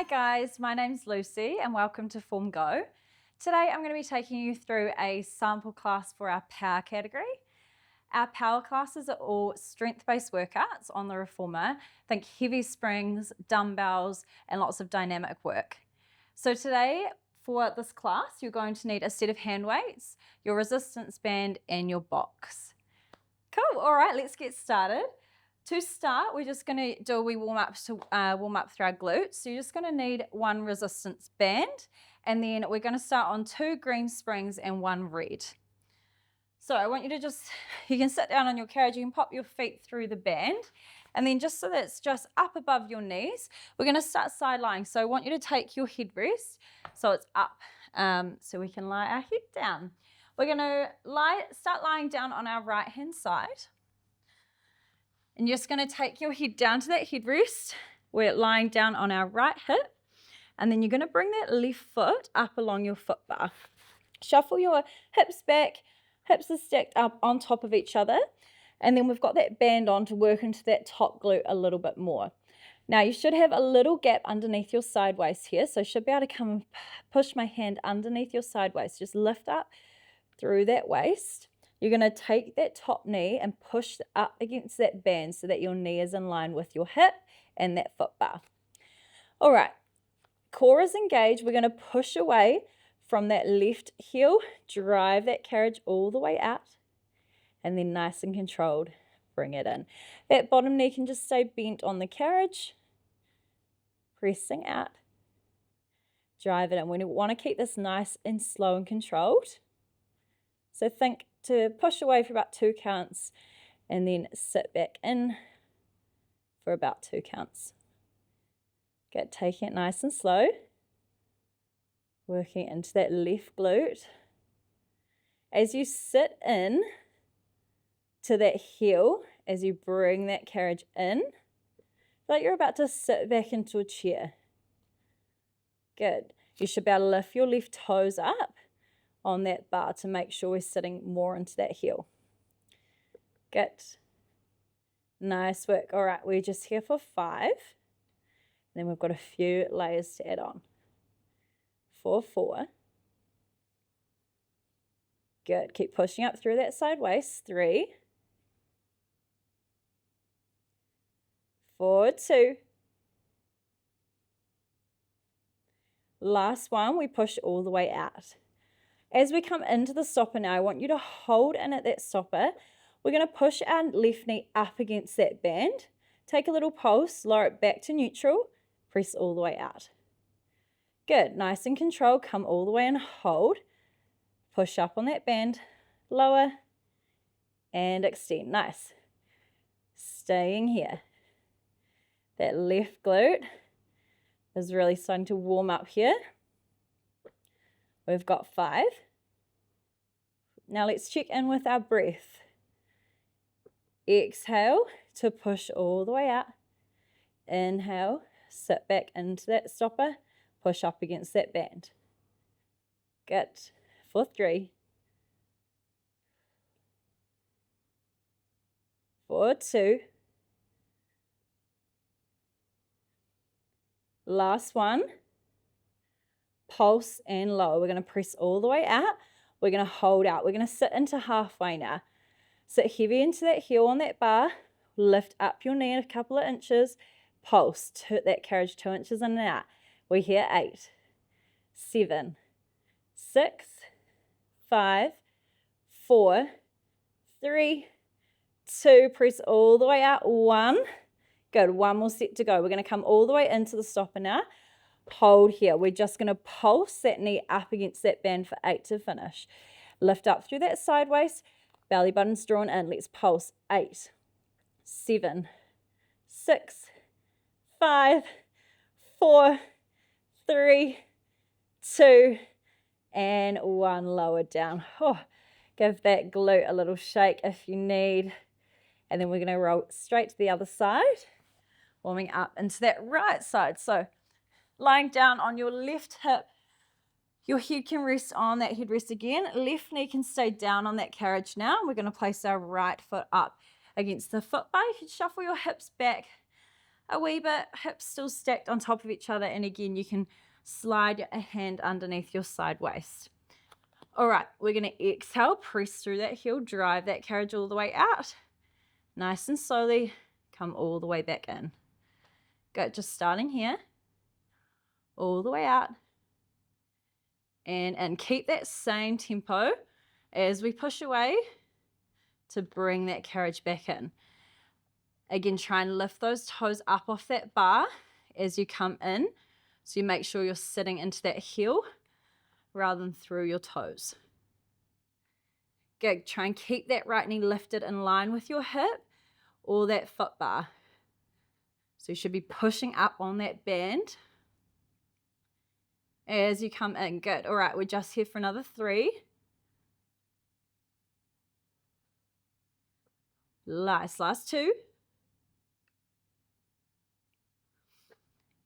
Hi guys, my name's Lucy and welcome to Forme GO. Today I'm going to be taking you through a sample class for our power category. Our power classes are all strength-based workouts on the reformer. Think heavy springs, dumbbells, and lots of dynamic work. So today for this class, you're going to need a set of hand weights, your resistance band, and your box. Cool, all right, let's get started. To start, we're just going to do a wee warm up through our glutes. So you're just going to need one resistance band, and then we're going to start on 2 green springs and 1 red. So I want you to you can sit down on your carriage, you can pop your feet through the band, and then just so that it's just up above your knees, we're going to start side lying. So I want you to take your headrest so it's up, so we can lie our head down. We're going to start lying down on our right hand side. And you're just going to take your head down to that headrest. We're lying down on our right hip. And then you're going to bring that left foot up along your foot bar. Shuffle your hips back. Hips are stacked up on top of each other. And then we've got that band on to work into that top glute a little bit more. Now you should have a little gap underneath your side waist here. So I should be able to come and push my hand underneath your side waist. Just lift up through that waist. You're going to take that top knee and push up against that band so that your knee is in line with your hip and that foot bar. All right, core is engaged. We're going to push away from that left heel, drive that carriage all the way out, and then nice and controlled, bring it in. That bottom knee can just stay bent on the carriage, pressing out, drive it in. We want to keep this nice and slow and controlled. So think to push away for about 2 counts and then sit back in for about 2 counts. Good, taking it nice and slow. Working into that left glute. As you sit in to that heel, as you bring that carriage in, like you're about to sit back into a chair. Good. You should be able to lift your left toes up on that bar to make sure we're sitting more into that heel. Good. Nice work. All right, we're just here for 5. Then we've got a few layers to add on. For 4. Good. Keep pushing up through that side waist. 3. For 2. Last one, we push all the way out. As we come into the stopper now, I want you to hold in at that stopper. We're going to push our left knee up against that band. Take a little pulse, lower it back to neutral, press all the way out. Good, nice and controlled, come all the way and hold. Push up on that band, lower, and extend, nice. Staying here. That left glute is really starting to warm up here. We've got 5. Now let's check in with our breath. Exhale to push all the way out. Inhale, sit back into that stopper, push up against that band. Good. For 3. For 2. Last one. Pulse and lower. We're going to press all the way out. We're going to hold out. We're going to sit into halfway now. Sit heavy into that heel on that bar. Lift up your knee a couple of inches. Pulse. That carriage 2 inches in and out. We're here 8, 7, 6, 5, 4, 3, 2. Press all the way out. 1. Good. 1 more set to go. We're going to come all the way into the stopper now. Hold here. We're just going to pulse that knee up against that band for 8 to finish. Lift up through that side waist. Belly button's drawn in. Let's pulse. 8, 7, 6, 5, 4, 3, 2, and 1. Lower down. Oh, give that glute a little shake if you need. And then we're going to roll straight to the other side. Warming up into that right side. So lying down on your left hip, your head can rest on that headrest again. Left knee can stay down on that carriage now. We're going to place our right foot up against the foot bar. You can shuffle your hips back a wee bit, hips still stacked on top of each other. And again, you can slide a hand underneath your side waist. All right, we're going to exhale, press through that heel, drive that carriage all the way out. Nice and slowly, come all the way back in. Good, just starting here, all the way out. And keep that same tempo as we push away to bring that carriage back in. Again, try and lift those toes up off that bar as you come in. So you make sure you're sitting into that heel rather than through your toes. Good. Try and keep that right knee lifted in line with your hip or that foot bar. So you should be pushing up on that band as you come in. Good. All right, we're just here for another 3. Nice. Last 2.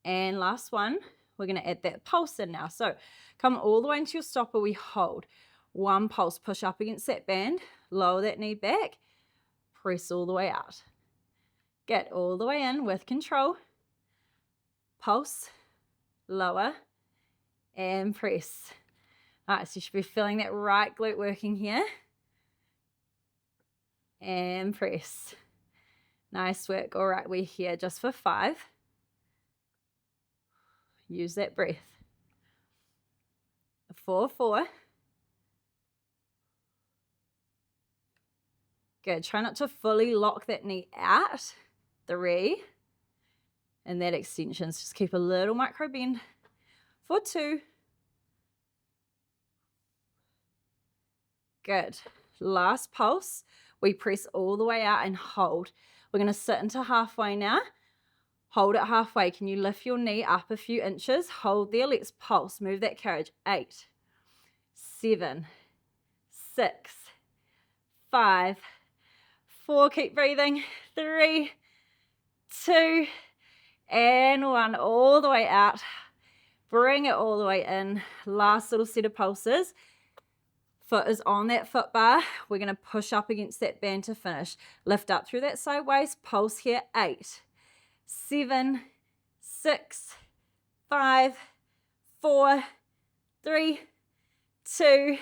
And last one. We're going to add that pulse in now. So come all the way into your stopper. We hold. 1 pulse. Push up against that band. Lower that knee back. Press all the way out. Get all the way in with control. Pulse. Lower. And press. All right, so you should be feeling that right glute working here. And press. Nice work. All right, we're here just for 5. Use that breath. 4, 4. Good. Try not to fully lock that knee out. 3. And that extensions. Just keep a little micro bend. For 2. Good. Last pulse. We press all the way out and hold. We're going to sit into halfway now. Hold it halfway. Can you lift your knee up a few inches? Hold there. Let's pulse. Move that carriage. 8, 7, 6, 5, 4. Keep breathing. 3, 2, and 1. All the way out. Bring it all the way in. Last little set of pulses. Foot is on that foot bar. We're going to push up against that band to finish. Lift up through that side waist. Pulse here. 8, 7, 6, 5, 4, 3, 2,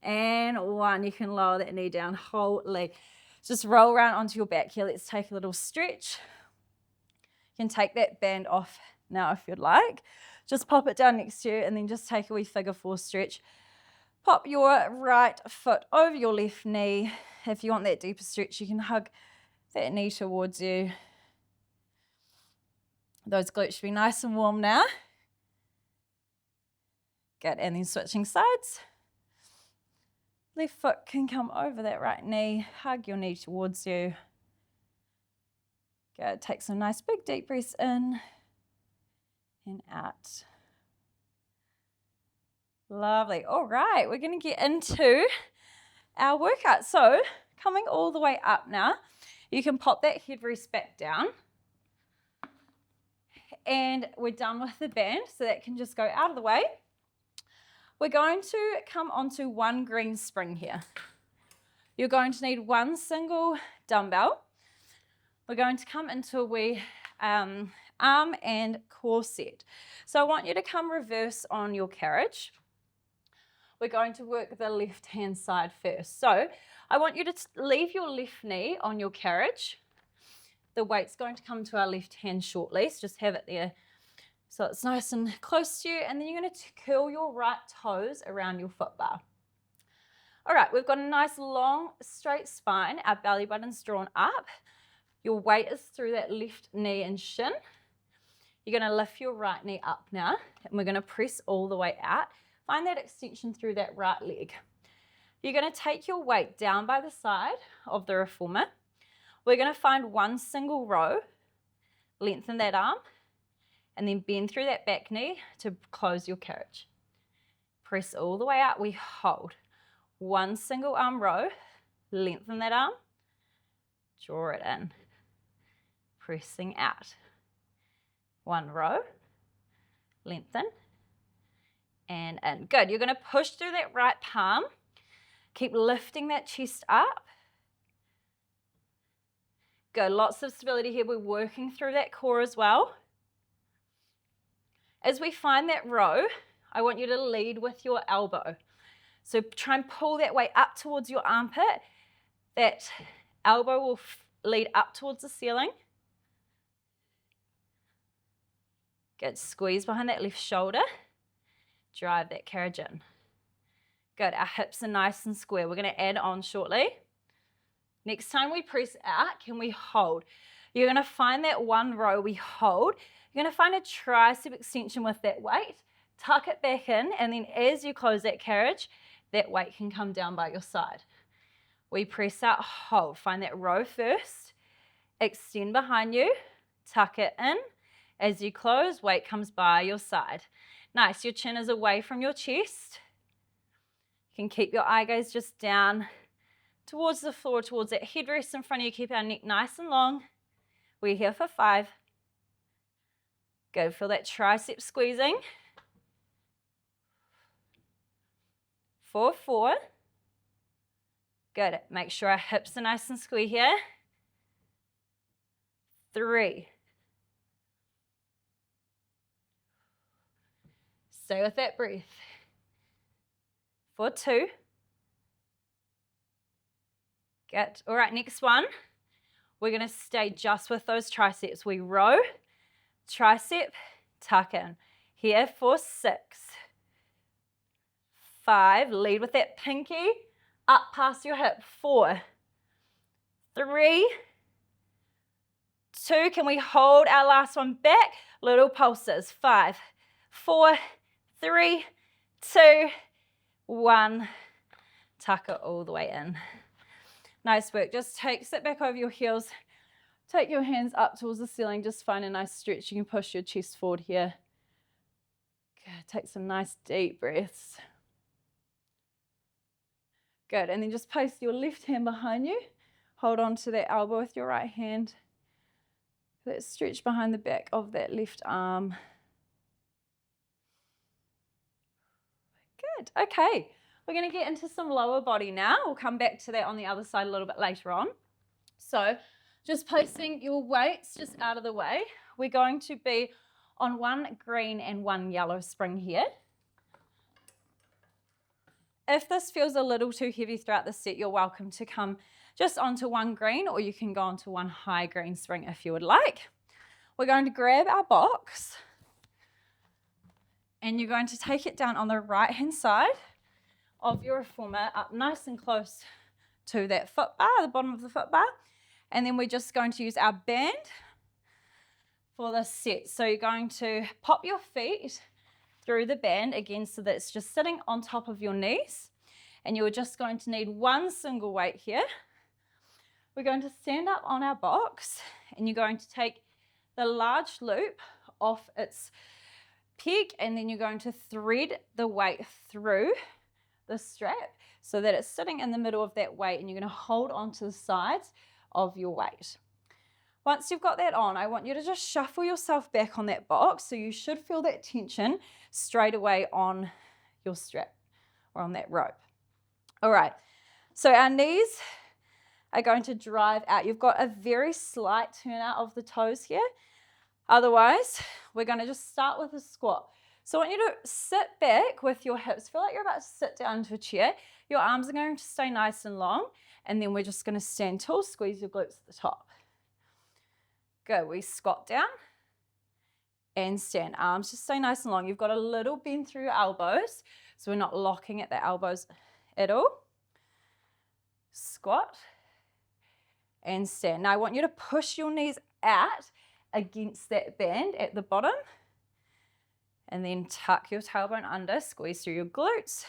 and 1. You can lower that knee down. Whole leg. Just roll around onto your back here. Let's take a little stretch. You can take that band off now if you'd like. Just pop it down next to you and then just take a wee figure 4 stretch. Pop your right foot over your left knee. If you want that deeper stretch, you can hug that knee towards you. Those glutes should be nice and warm now. Good, and then switching sides. Left foot can come over that right knee. Hug your knee towards you. Good, take some nice big deep breaths in and out. Lovely. All right, we're going to get into our workout. So coming all the way up now, you can pop that headrest back down. And we're done with the band, so that can just go out of the way. We're going to come onto 1 green spring here. You're going to need 1 single dumbbell. We're going to come into a wee arm and core set. So I want you to come reverse on your carriage. We're going to work the left hand side first. So I want you to leave your left knee on your carriage. The weight's going to come to our left hand shortly, so just have it there so it's nice and close to you. And then you're going to curl your right toes around your foot bar. All right, we've got a nice long straight spine. Our belly button's drawn up. Your weight is through that left knee and shin. You're going to lift your right knee up now, and we're going to press all the way out. Find that extension through that right leg. You're going to take your weight down by the side of the reformer. We're going to find 1 single row, lengthen that arm, and then bend through that back knee to close your carriage. Press all the way out. We hold. 1 single arm row, lengthen that arm, draw it in, pressing out. 1 row, lengthen, and in. Good. You're going to push through that right palm. Keep lifting that chest up. Good, lots of stability here. We're working through that core as well. As we find that row, I want you to lead with your elbow. So try and pull that weight up towards your armpit. That elbow will lead up towards the ceiling. Good, squeeze behind that left shoulder. Drive that carriage in. Good, our hips are nice and square. We're going to add on shortly. Next time we press out, can we hold? You're going to find that one row we hold. You're going to find a tricep extension with that weight. Tuck it back in, and then as you close that carriage, that weight can come down by your side. We press out, hold. Find that row first. Extend behind you. Tuck it in. As you close, weight comes by your side. Nice. Your chin is away from your chest. You can keep your eye gaze just down towards the floor, towards that headrest in front of you. Keep our neck nice and long. We're here for 5. Good. Feel that tricep squeezing. For 4. Good. Make sure our hips are nice and square here. 3. Stay with that breath. For 2. Good. All right, next one. We're going to stay just with those triceps. We row, tricep, tuck in. Here for 6. 5. Lead with that pinky up past your hip. 4. 3. 2. Can we hold our last one back? Little pulses. 5, 4, 3, 2, 1. Tuck it all the way in. Nice work. Just sit back over your heels. Take your hands up towards the ceiling. Just find a nice stretch. You can push your chest forward here. Good. Take some nice deep breaths. Good. And then just place your left hand behind you. Hold on to that elbow with your right hand. Let's stretch behind the back of that left arm. Good. Okay. We're going to get into some lower body now. We'll come back to that on the other side a little bit later on. So just placing your weights just out of the way. We're going to be on one green and one yellow spring here. If this feels a little too heavy throughout the set, you're welcome to come just onto one green, or you can go onto one high green spring if you would like. We're going to grab our box and you're going to take it down on the right hand side of your reformer, up nice and close to that foot bar, the bottom of the foot bar. And then we're just going to use our band for this set. So you're going to pop your feet through the band again so that it's just sitting on top of your knees. And you're just going to need one single weight here. We're going to stand up on our box and you're going to take the large loop off its peg, and then you're going to thread the weight through the strap so that it's sitting in the middle of that weight, and you're going to hold onto the sides of your weight. Once you've got that on, I want you to just shuffle yourself back on that box, so you should feel that tension straight away on your strap or on that rope. All right, so our knees are going to drive out. You've got a very slight turn out of the toes here. Otherwise, we're going to just start with a squat. So I want you to sit back with your hips. Feel like you're about to sit down into a chair. Your arms are going to stay nice and long. And then we're just going to stand tall, squeeze your glutes at the top. Good. We squat down and stand. Arms just stay nice and long. You've got a little bend through your elbows, so we're not locking at the elbows at all. Squat and stand. Now I want you to push your knees out against that band at the bottom. And then tuck your tailbone under, squeeze through your glutes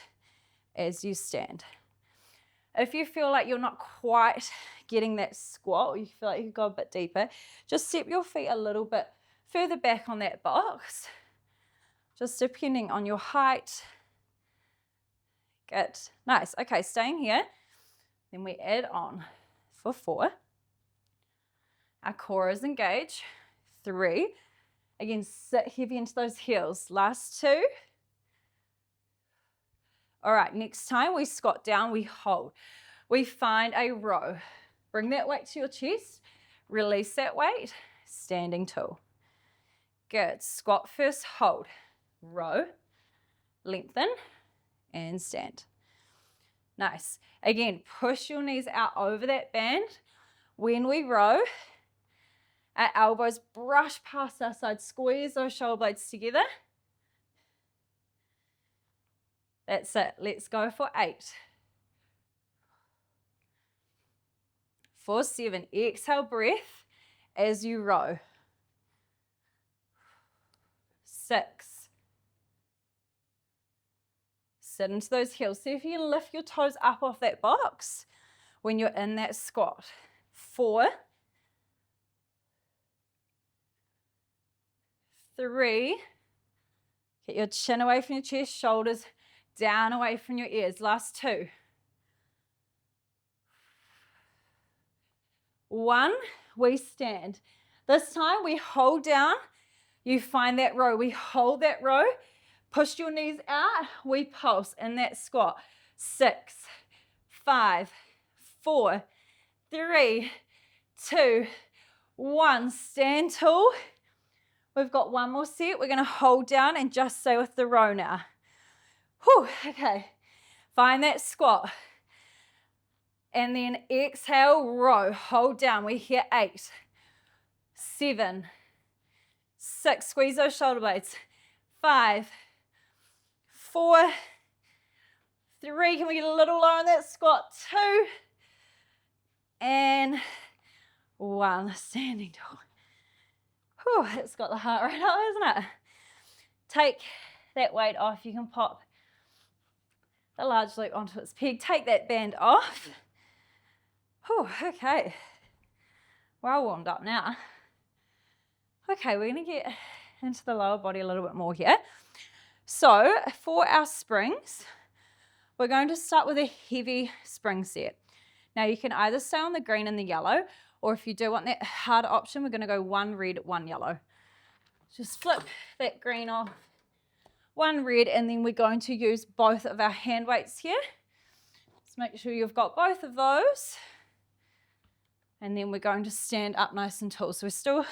as you stand. If you feel like you're not quite getting that squat, or you feel like you could go a bit deeper, just step your feet a little bit further back on that box, just depending on your height. Good. Nice. Okay, staying here. Then we add on for 4. Our core is engaged. 3. Again, sit heavy into those heels. Last 2. All right, next time we squat down, we hold. We find a row. Bring that weight to your chest. Release that weight, standing tall. Good. Squat first, hold. Row, lengthen, and stand. Nice. Again, push your knees out over that band. When we row, our elbows brush past our sides. Squeeze those shoulder blades together. That's it. Let's go for 8. For 7. Exhale, breath as you row. 6. Sit into those heels. See if you can lift your toes up off that box when you're in that squat. 4. 3. Get your chin away from your chest, shoulders down away from your ears. Last 2. 1. We stand. This time we hold down. You find that row. We hold that row. Push your knees out. We pulse in that squat. 6, 5, 4, 3, 2, 1. Stand tall. We've got one more set. We're going to hold down and just stay with the row now. Whew, okay. Find that squat. And then exhale, row. Hold down. We're here. 8, 7, 6. Squeeze those shoulder blades. 5, 4, 3. Can we get a little lower in that squat? 2, and 1. Standing tall. Whew, it's got the heart rate up, isn't it? Take that weight off. You can pop the large loop onto its peg. Take that band off. Whew, okay. Well warmed up now. Okay, we're going to get into the lower body a little bit more here. So for our springs, we're going to start with a heavy spring set. Now you can either stay on the green and the yellow, or if you do want that harder option, we're going to go 1 red, 1 yellow. Just flip that green off, 1 red, and then we're going to use both of our hand weights here. Just make sure you've got both of those. And then we're going to stand up nice and tall. So we still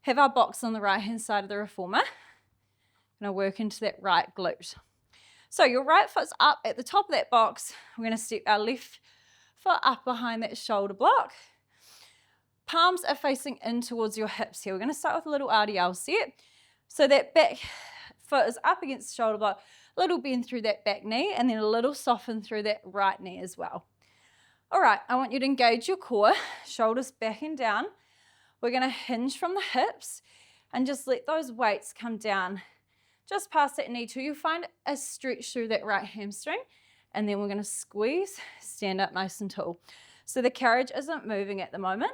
have our box on the right-hand side of the reformer. Going to work into that right glute. So your right foot's up at the top of that box. We're going to step our left foot up behind that shoulder block. Palms are facing in towards your hips here. We're going to start with a little RDL set. So that back foot is up against the shoulder block, a little bend through that back knee, and then a little soften through that right knee as well. All right, I want you to engage your core, shoulders back and down. We're going to hinge from the hips and just let those weights come down just past that knee too. You'll find a stretch through that right hamstring, and then we're going to squeeze, stand up nice and tall. So the carriage isn't moving at the moment.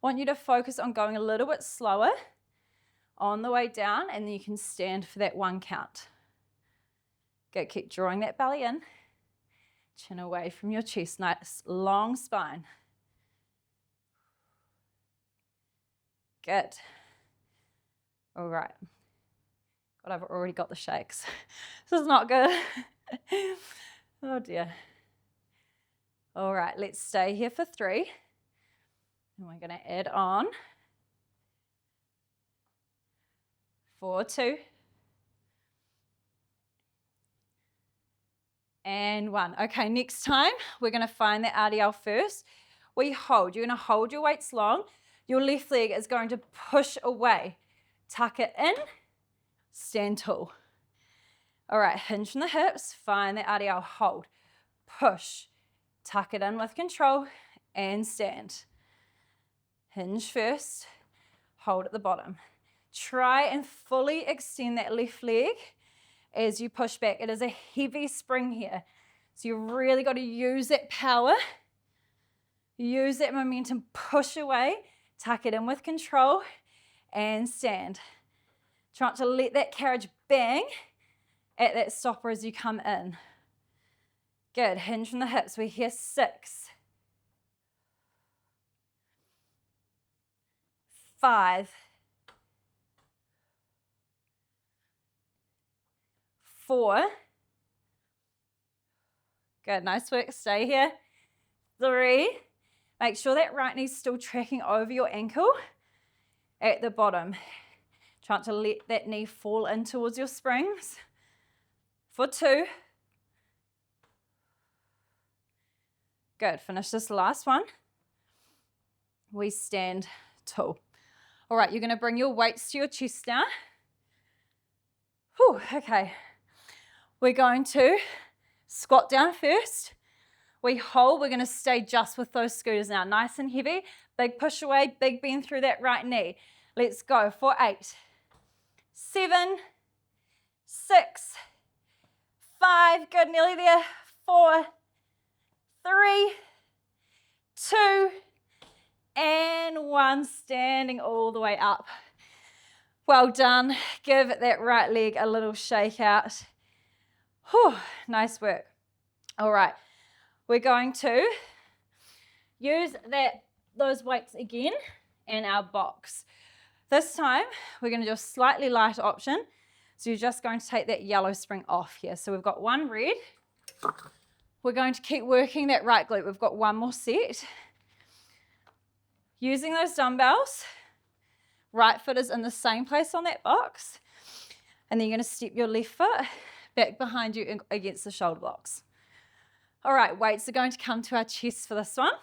I want you to focus on going a little bit slower on the way down, and then you can stand for that 1 count. Good, keep drawing that belly in. Chin away from your chest, nice long spine. Good. All right. God, I've already got the shakes. This is not good. Oh dear. All right, let's stay here for 3. And we're going to add on 4, 2, and 1. Okay, next time we're going to find that RDL first. We hold. You're going to hold your weights long. Your left leg is going to push away. Tuck it in. Stand tall. All right, hinge from the hips. Find that RDL. Hold. Push. Tuck it in with control and stand. Hinge first. Hold at the bottom. Try and fully extend that left leg as you push back. It is a heavy spring here. So you've really got to use that power. Use that momentum. Push away. Tuck it in with control and stand. Try not to let that carriage bang at that stopper as you come in. Good. Hinge from the hips. We're here. 6, 5, 4. Good. Nice work. Stay here. 3. Make sure that right knee's still tracking over your ankle at the bottom. Try not to let that knee fall in towards your springs. For 2. Good. Finish this last one. We stand tall. All right, you're going to bring your weights to your chest now. Whew, okay. We're going to squat down first. We hold. We're going to stay just with those scooters now. Nice and heavy. Big push away, big bend through that right knee. Let's go for 8, 7, 6, 5. Good, nearly there. 4, 3, 2, and 1. Standing all the way up. Well done. Give that right leg a little shake out. Whew, nice work. All right, we're going to use those weights again in our box. This time, we're going to do a slightly lighter option. So you're just going to take that yellow spring off here. So we've got one red. We're going to keep working that right glute. We've got one more set. Using those dumbbells, right foot is in the same place on that box. And then you're going to step your left foot back behind you against the shoulder blocks. All right, weights are going to come to our chest for this one.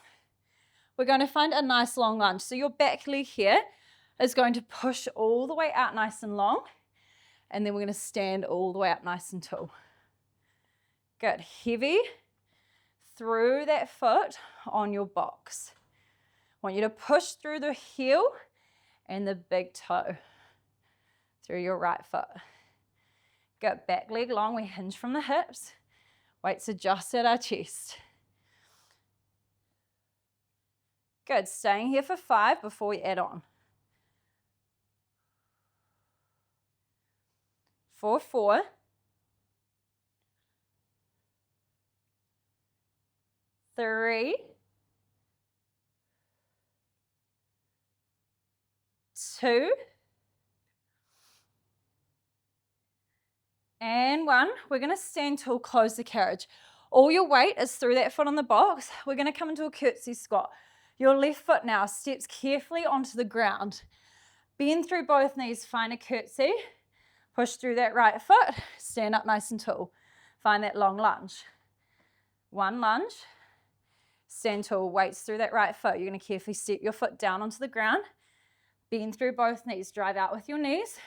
We're going to find a nice long lunge. So your back leg here is going to push all the way out nice and long. And then we're going to stand all the way up nice and tall. Good. Heavy through that foot on your box. I want you to push through the heel and the big toe through your right foot. Good. Back leg long. We hinge from the hips. Weights are just at our chest. Good. Staying here for 5 before we add on. For 4. 3. 2. And 1. We're going to stand tall, close the carriage. All your weight is through that foot on the box. We're going to come into a curtsy squat. Your left foot now steps carefully onto the ground. Bend through both knees, find a curtsy. Push through that right foot, stand up nice and tall. Find that long lunge. 1 lunge. Stand tall, weights through that right foot. You're going to carefully step your foot down onto the ground. Bend through both knees, drive out with your knees.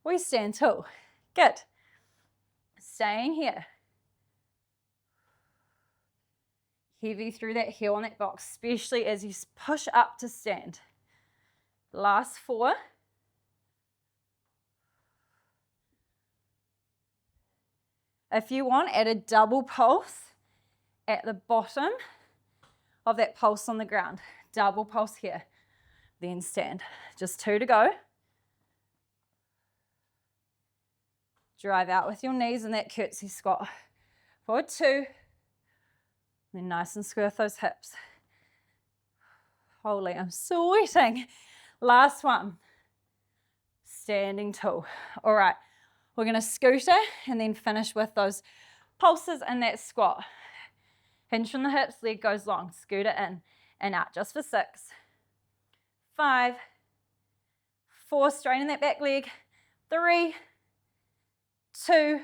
We stand tall. Good. Staying here. Heavy through that heel on that box, especially as you push up to stand. Last 4. If you want, add a double pulse at the bottom of that pulse on the ground. Double pulse here. Then stand. Just 2 to go. Drive out with your knees in that curtsy squat. For 2. Then nice and square those hips. Holy, I'm sweating. Last one. Standing tall. All right. We're going to scooter and then finish with those pulses in that squat. Hinge from the hips, leg goes long. Scooter in and out just for 6. 5. 4, straighten that back leg. 3, 2,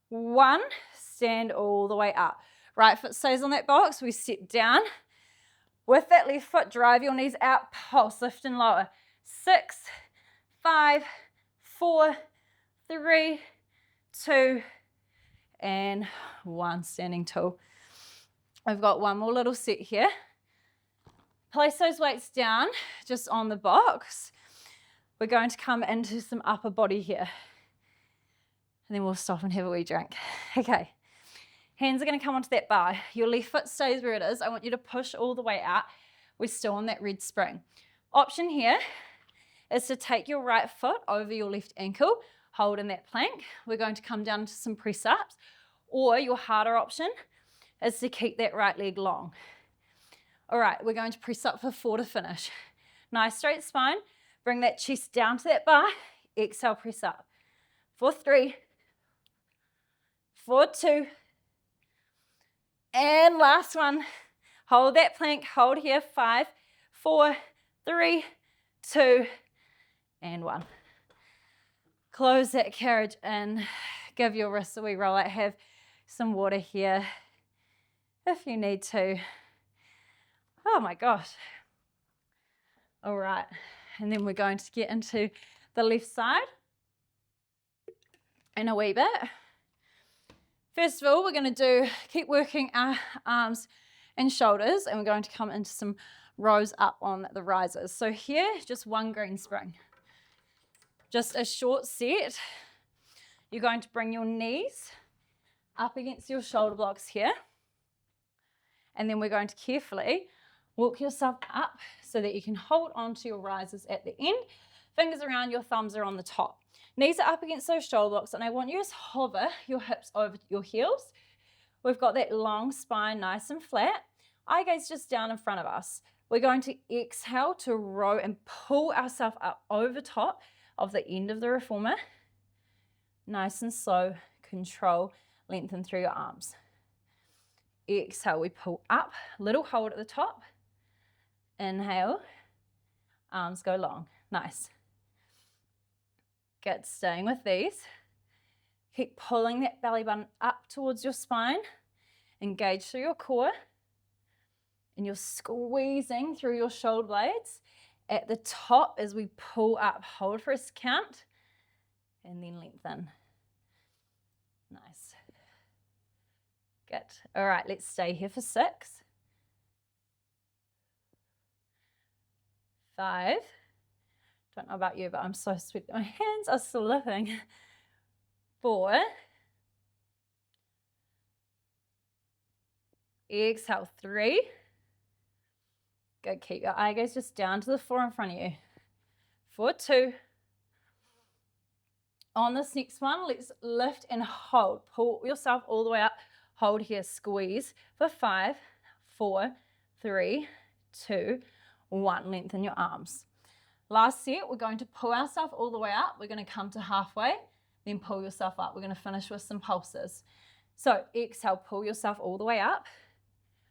1. Stand all the way up. Right foot stays on that box. We step down. With that left foot, drive your knees out. Pulse, lift and lower. 6, 5, 4, 3, 2, and 1. Standing tall. I've got one more little set here. Place those weights down just on the box. We're going to come into some upper body here. And then we'll stop and have a wee drink. Okay. Hands are going to come onto that bar. Your left foot stays where it is. I want you to push all the way out. We're still on that red spring. Option here is to take your right foot over your left ankle, hold in that plank. We're going to come down to some press-ups. Or your harder option is to keep that right leg long. All right, we're going to press up for 4 to finish. Nice straight spine. Bring that chest down to that bar. Exhale, press up. For 3, for 2, And last one. Hold that plank, hold here. 5, 4, 3, 2, and 1. Close that carriage in. Give your wrists a wee roll out. Have some water here if you need to. Oh my gosh. All right. And then we're going to get into the left side in a wee bit. First of all, we're going to keep working our arms and shoulders, and we're going to come into some rows up on the risers. So here, just one green spring. Just a short set. You're going to bring your knees up against your shoulder blocks here. And then we're going to carefully walk yourself up so that you can hold onto your risers at the end. Fingers around, your thumbs are on the top. Knees are up against those shoulder blocks, and I want you to hover your hips over your heels. We've got that long spine nice and flat. Eye gaze just down in front of us. We're going to exhale to row and pull ourselves up over top of the end of the reformer. Nice and slow, control, lengthen through your arms. Exhale, we pull up, little hold at the top. Inhale, arms go long. Nice. Good, staying with these. Keep pulling that belly button up towards your spine. Engage through your core. And you're squeezing through your shoulder blades. At the top as we pull up, hold for a count. And then lengthen. Nice. Good. All right, let's stay here for 6. 5. Don't know about you, but I'm so sweaty. My hands are slipping. 4. Exhale, 3. Good, keep your eye gaze just down to the floor in front of you. 4, 2. On this next one, let's lift and hold. Pull yourself all the way up. Hold here, squeeze for 5, 4, 3, 2, 1. Lengthen your arms. Last set, we're going to pull ourselves all the way up. We're going to come to halfway, then pull yourself up. We're going to finish with some pulses. So exhale, pull yourself all the way up.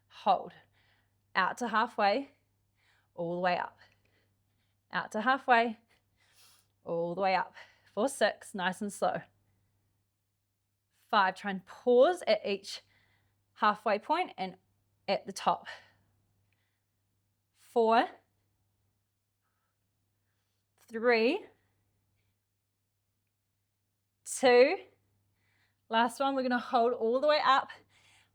Hold. Out to halfway, all the way up. Out to halfway, all the way up. For 6, nice and slow. 5, try and pause at each halfway point and at the top. 4, 3, 2, last one, we're going to hold all the way up.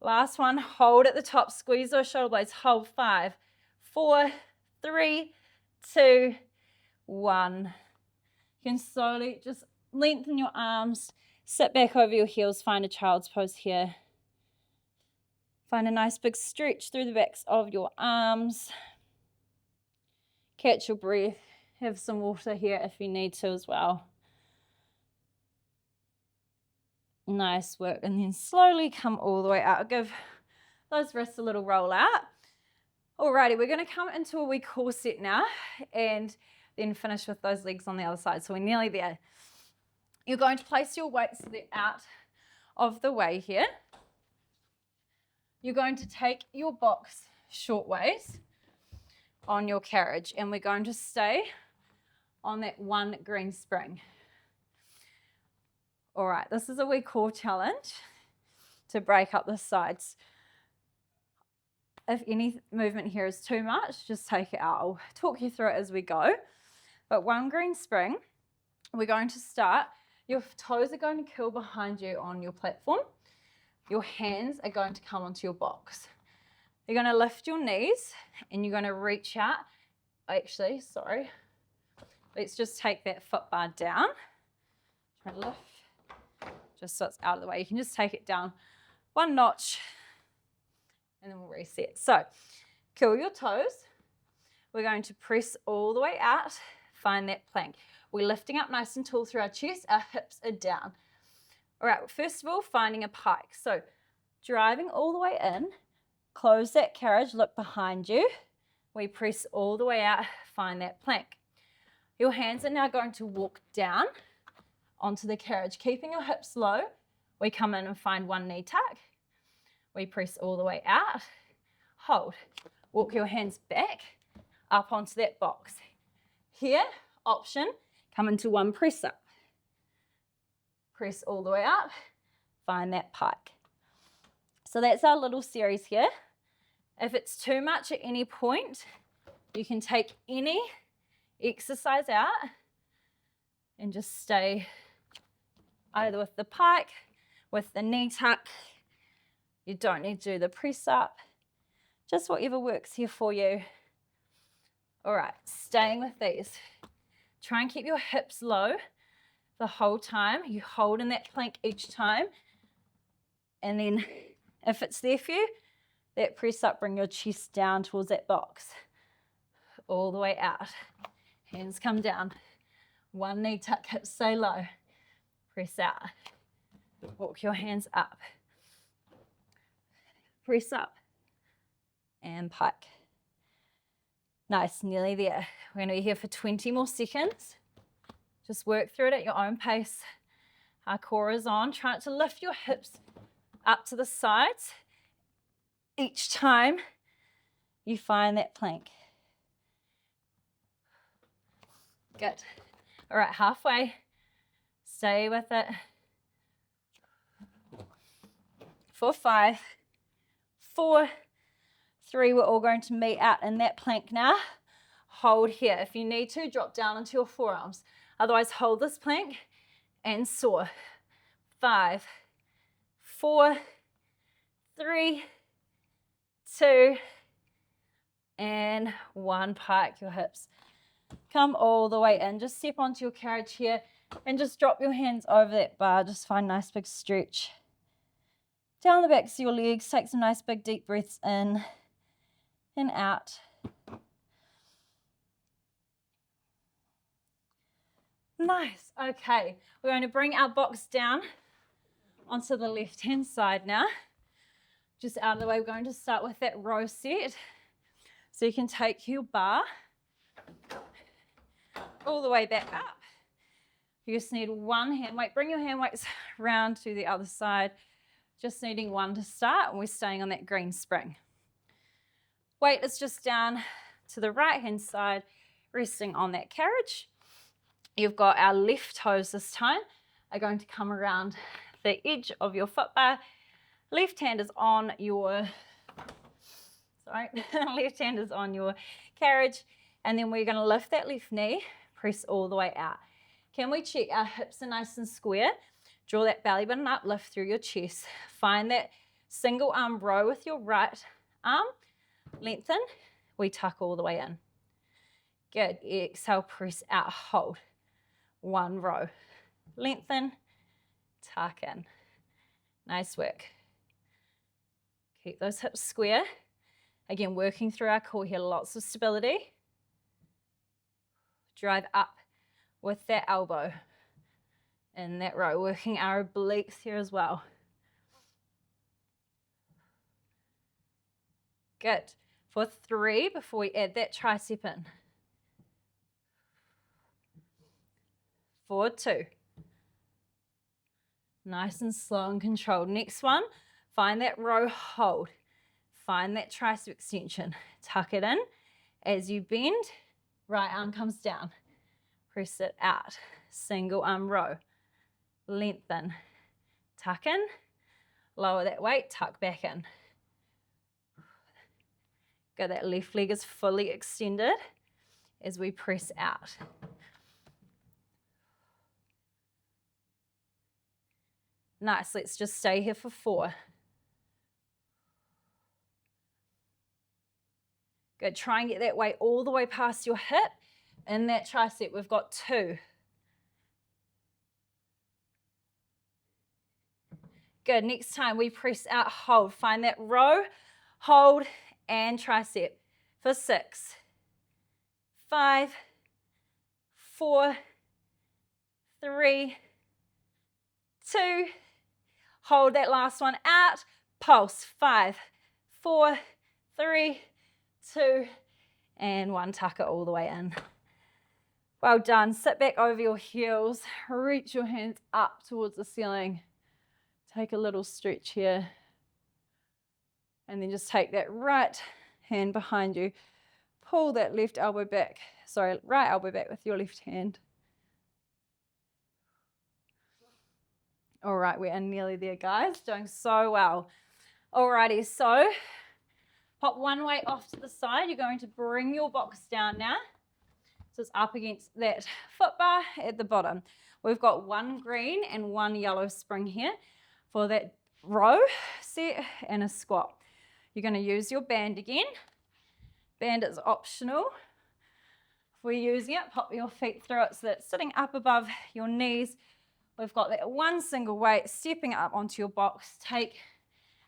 Last one, hold at the top, squeeze those shoulder blades, hold 5, 4, 3, 2, 1. You can slowly just lengthen your arms, sit back over your heels, find a child's pose here. Find a nice big stretch through the backs of your arms. Catch your breath, have some water here if you need to as well. Nice work, and then slowly come all the way out. Give those wrists a little roll out. Alrighty, we're going to come into a wee core set now and then finish with those legs on the other side. So we're nearly there. You're going to place your weights so they're out of the way here. You're going to take your box short ways on your carriage, and we're going to stay on that one green spring. All right, this is a wee core challenge to break up the sides. If any movement here is too much, just take it out. I'll talk you through it as we go. But one green spring, we're going to start. Your toes are going to curl behind you on your platform. Your hands are going to come onto your box. You're going to lift your knees and you're going to reach out. Actually, sorry. Let's just take that foot bar down. Try to lift, just so it's out of the way. You can just take it down one notch and then we'll reset. So, curl your toes. We're going to press all the way out. Find that plank. We're lifting up nice and tall through our chest. Our hips are down. All right, first of all, finding a pike. So driving all the way in, close that carriage, look behind you. We press all the way out, find that plank. Your hands are now going to walk down onto the carriage, keeping your hips low. We come in and find one knee tuck. We press all the way out, hold. Walk your hands back up onto that box. Here, option, come into one press up. Press all the way up, find that pike. So that's our little series here. If it's too much at any point, you can take any exercise out and just stay either with the pike, with the knee tuck. You don't need to do the press up, just whatever works here for you. All right, staying with these. Try and keep your hips low the whole time. You hold in that plank each time. And then if it's there for you, that press up, bring your chest down towards that box. All the way out. Hands come down. One knee tuck, hips stay low. Press out. Walk your hands up. Press up. And pike. Nice, nearly there. We're going to be here for 20 more seconds. Just work through it at your own pace. Our core is on. Try not to lift your hips up to the sides each time you find that plank. Good. All right, halfway. Stay with it. For 5, 4, 3, we're all going to meet out in that plank now. Hold here. If you need to, drop down into your forearms. Otherwise, hold this plank and soar. 5, 4, 3, 2, and 1. Pike your hips. Come all the way in. Just step onto your carriage here and just drop your hands over that bar. Just find a nice big stretch. Down the backs of your legs. Take some nice big deep breaths in and out. Nice. Okay, we're going to bring our box down onto the left-hand side now. Just out of the way, we're going to start with that row set. So you can take your bar all the way back up. You just need one hand weight. Bring your hand weights round to the other side. Just needing one to start, and we're staying on that green spring. Weight is just down to the right-hand side, resting on that carriage. You've got our left toes this time are going to come around the edge of your foot bar. Left hand is on your, left hand is on your carriage, and then we're going to lift that left knee, press all the way out. Can we check our hips are nice and square? Draw that belly button up, lift through your chest. Find that single arm row with your right arm. Lengthen. We tuck all the way in. Good. Exhale, press out, hold. 1 row. Lengthen, tuck in. Nice work. Keep those hips square. Again, working through our core here, lots of stability. Drive up with that elbow in that row, working our obliques here as well. Good. For 3, before we add that tricep in. For 2. Nice and slow and controlled. Next one, find that row, hold. Find that tricep extension. Tuck it in. As you bend, right arm comes down. Press it out. Single arm row. Lengthen. Tuck in. Lower that weight, tuck back in. Good, that left leg is fully extended as we press out. Nice, let's just stay here for 4. Good, try and get that weight all the way past your hip. In that tricep, we've got 2. Good, next time we press out, hold. Find that row, hold, and tricep. For 6, 5, 4, 3, 2, hold that last one out, pulse. 5, 4, 3, 2, and 1. Tuck it all the way in. Well done. Sit back over your heels, reach your hands up towards the ceiling. Take a little stretch here. And then just take that right hand behind you. Pull that left elbow back. Sorry, right elbow back with your left hand. All right, we are nearly there, guys. Doing so well. Alrighty, so pop one weight off to the side. You're going to bring your box down now. So it's up against that foot bar at the bottom. We've got one green and one yellow spring here for that row set and a squat. You're going to use your band again. Band is optional. If we're using it, pop your feet through it so that it's sitting up above your knees. We've got that one single weight stepping up onto your box. Take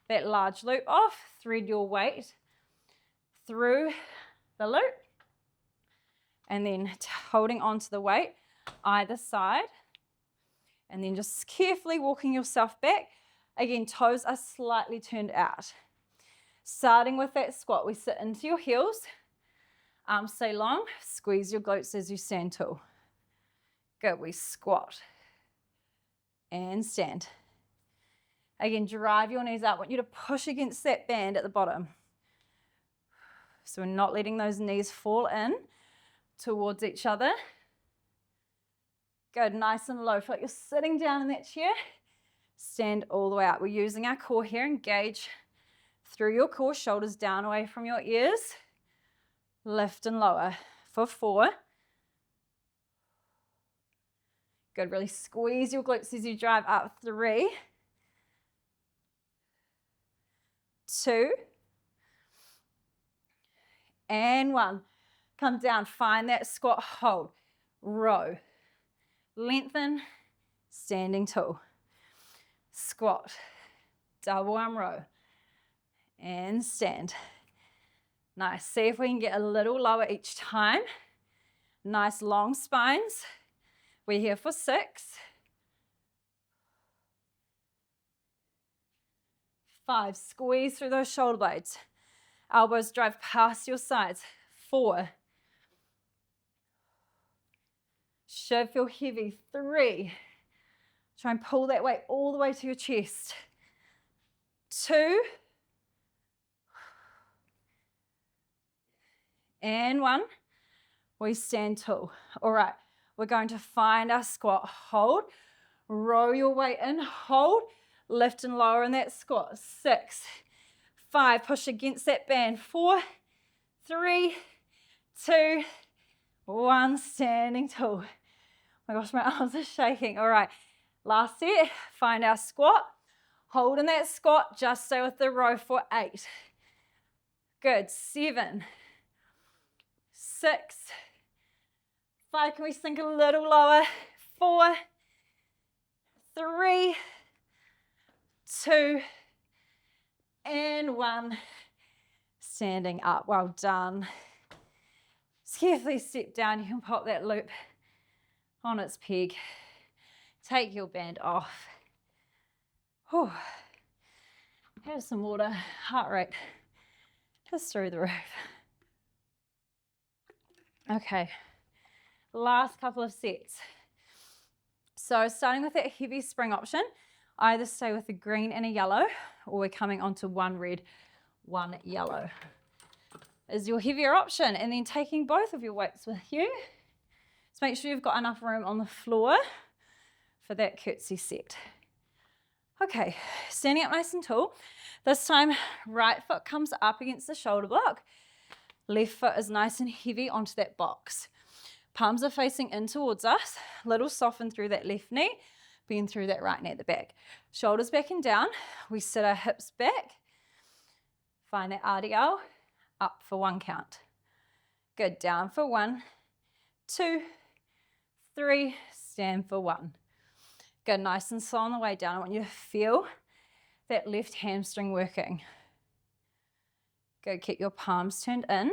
that large loop off, thread your weight through the loop, and then holding onto the weight either side, and then just carefully walking yourself back. Again, toes are slightly turned out. Starting with that squat, we sit into your heels, arms stay long, squeeze your glutes as you stand tall. Good, we squat and stand. Again, drive your knees up. I want you to push against that band at the bottom. So we're not letting those knees fall in towards each other. Good, nice and low. Feel like you're sitting down in that chair. Stand all the way up. We're using our core here. Engage through your core, shoulders down away from your ears. Lift and lower for 4. Good, really squeeze your glutes as you drive up. 3, 2, and 1. Come down, find that squat, hold, row, lengthen, standing tall, squat, double arm row, and stand. Nice, see if we can get a little lower each time. Nice long spines. We're here for 6, 5, squeeze through those shoulder blades. Elbows drive past your sides. 4, should feel heavy. 3, try and pull that weight all the way to your chest. 2, and 1. We stand tall. All right, we're going to find our squat. Hold, row your weight in, hold, lift and lower in that squat. 6, 5, push against that band. 4, 3, 2, 1, standing tall. Oh my gosh, my arms are shaking. All right, last set, find our squat. Hold in that squat, just stay with the row for 8. Good, 7, 6, 5, can we sink a little lower? 4, 3, 2, and 1. Standing up, well done. Just carefully step down, you can pop that loop on its peg. Take your band off. Whew. Have some water, heart rate just through the roof. Okay, last couple of sets. So starting with that heavy spring option, either stay with a green and a yellow, or we're coming onto one red, one yellow is your heavier option. And then taking both of your weights with you. Just make sure you've got enough room on the floor for that curtsy set. Okay, standing up nice and tall. This time, right foot comes up against the shoulder block. Left foot is nice and heavy onto that box. Palms are facing in towards us. Little soften through that left knee, bend through that right knee at the back. Shoulders back and down. We sit our hips back. Find that RDL. Up for 1 count. Good, down for 1, 2, 3, stand for 1. Good, nice and slow on the way down. I want you to feel that left hamstring working. Good, keep your palms turned in.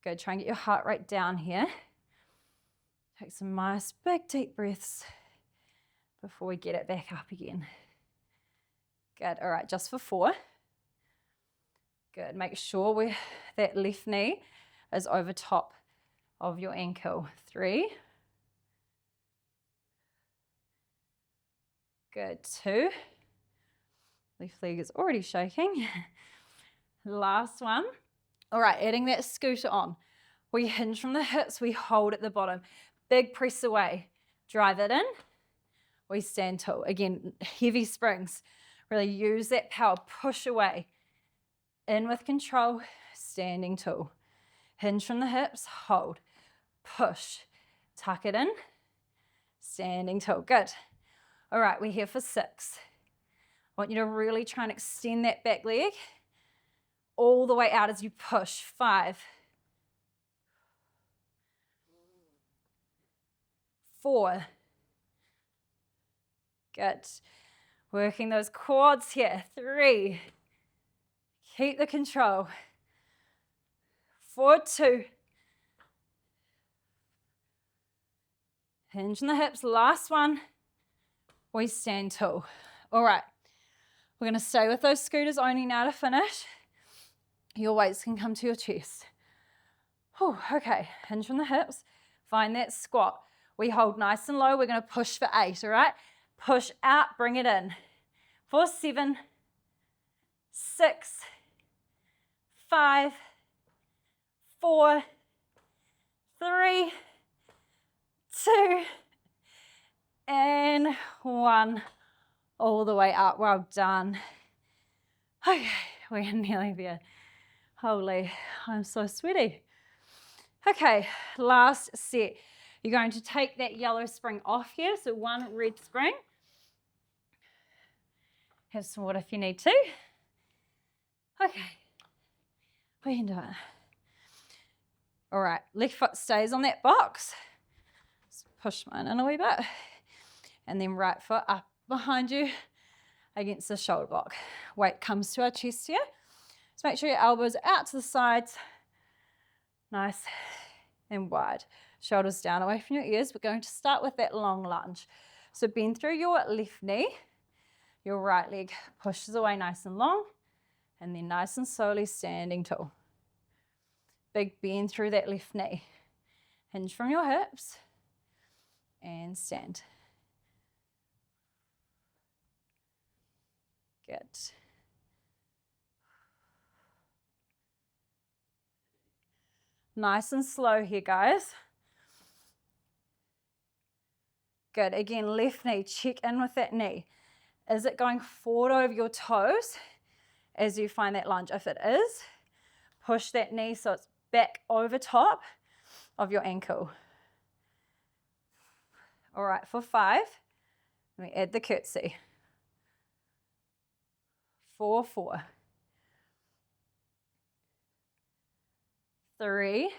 Good, try and get your heart rate down here. Take some nice big deep breaths before we get it back up again. Good, all right, just for 4. Good, make sure that left knee is over top of your ankle. 3. Good, 2. Left leg is already shaking. Last one. All right, adding that scooter on. We hinge from the hips, we hold at the bottom. Big press away. Drive it in. We stand tall. Again, heavy springs. Really use that power. Push away. In with control, standing tall. Hinge from the hips, hold. Push. Tuck it in. Standing tall. Good. All right, we're here for 6. I want you to really try and extend that back leg all the way out as you push. 5. 4. Good. Working those quads here. 3. Keep the control. 4, 2. Hinge in the hips. Last one. We stand tall. All right. We're going to stay with those scooters only now to finish. Your weights can come to your chest. Whew, okay. Hinge from the hips. Find that squat. We hold nice and low. We're going to push for 8, all right? Push out, bring it in. For 7, 6, 5, 4, 3, 2, and 1. All the way up. Well done. Okay, we're nearly there. Holy, I'm so sweaty. Okay, last set. You're going to take that yellow spring off here, so 1 red spring. Have some water if you need to. Okay, we can do it. All right, left foot stays on that box. Just push mine in a wee bit. And then right foot up behind you against the shoulder block. Weight comes to our chest here. So make sure your elbows are out to the sides. Nice and wide. Shoulders down away from your ears. We're going to start with that long lunge. So bend through your left knee. Your right leg pushes away nice and long. And then nice and slowly standing tall. Big bend through that left knee. Hinge from your hips. And stand. Good. Nice and slow here, guys. Good. Again, left knee, check in with that knee. Is it going forward over your toes as you find that lunge? If it is, push that knee so it's back over top of your ankle. All right, for 5, let me add the curtsy. 4, 4. 3.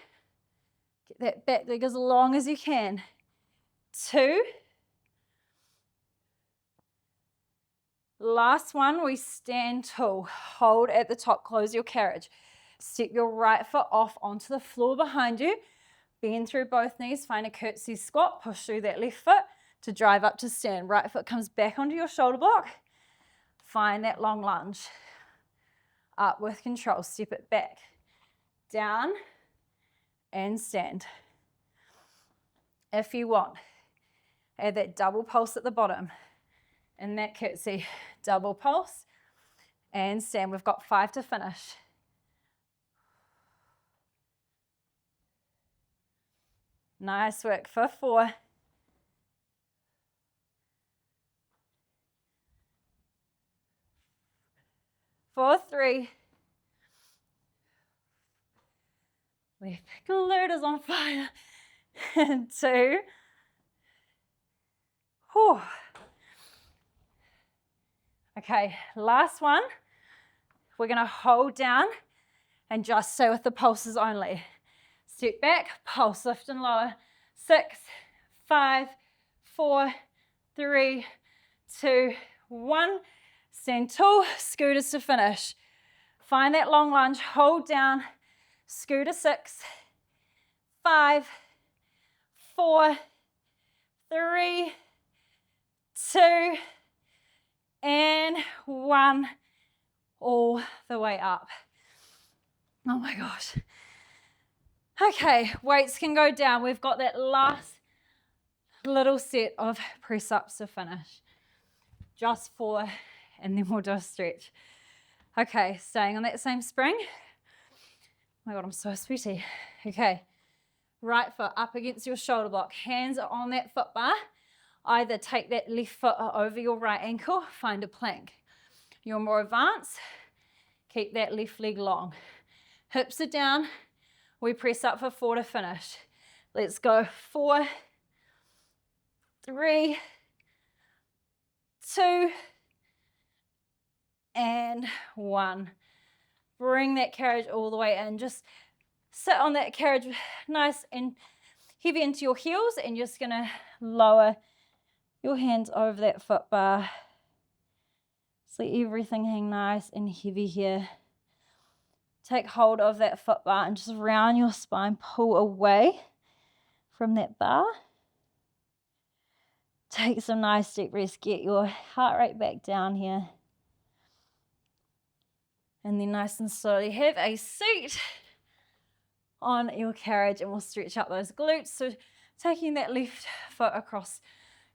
Get that back leg as long as you can. 2. Last one, we stand tall. Hold at the top, close your carriage. Step your right foot off onto the floor behind you. Bend through both knees, find a curtsy squat, push through that left foot to drive up to stand. Right foot comes back onto your shoulder block. Find that long lunge. Up with control, step it back. Down and stand. If you want, add that double pulse at the bottom. In that curtsy, double pulse and stand. We've got 5 to finish. Nice work for 4. 4, 3. Left glute is on fire. And 2. Whew. Okay, last one. We're going to hold down and just stay with the pulses only. Step back, pulse, lift and lower. 6, 5, 4, 3, 2, 1. Stand tall, scooters to finish. Find that long lunge, hold down, scooter 6, 5, 4, 3, 2, and 1. All the way up. Oh my gosh. Okay, weights can go down. We've got that last little set of press ups to finish. Just 4 and then we'll do a stretch. Okay, staying on that same spring. Oh my God, I'm so sweaty. Okay, right foot up against your shoulder block. Hands are on that foot bar. Either take that left foot over your right ankle, find a plank. You're more advanced, keep that left leg long. Hips are down. We press up for 4 to finish. Let's go. 4, 3, 2, and 1. Bring that carriage all the way in. Just sit on that carriage nice and heavy into your heels, and you're just going to lower your hands over that foot bar. So everything hang nice and heavy here. Take hold of that foot bar and just round your spine, pull away from that bar. Take some nice deep breaths, get your heart rate back down here. And then nice and slowly have a seat on your carriage, and we'll stretch out those glutes. So taking that left foot across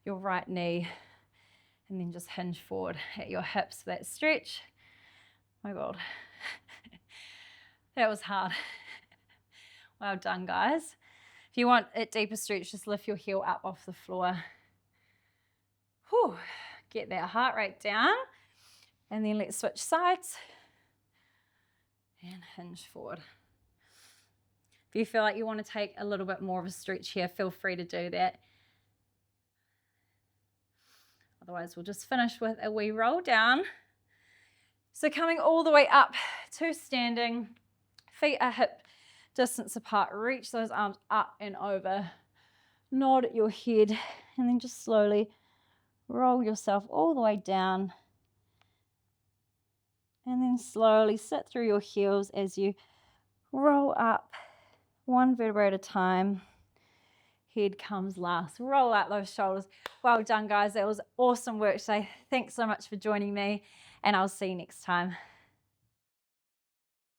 your right knee, and then just hinge forward at your hips for that stretch. Oh my God. That was hard. Well done, guys. If you want a deeper stretch, just lift your heel up off the floor. Whew. Get that heart rate down. And then let's switch sides. And hinge forward. If you feel like you want to take a little bit more of a stretch here, feel free to do that. Otherwise, we'll just finish with a wee roll down. So coming all the way up to standing. Feet are hip distance apart. Reach those arms up and over. Nod at your head, and then just slowly roll yourself all the way down. And then slowly sit through your heels as you roll up one vertebra at a time. Head comes last. Roll out those shoulders. Well done, guys. That was awesome work today. Thanks so much for joining me, and I'll see you next time.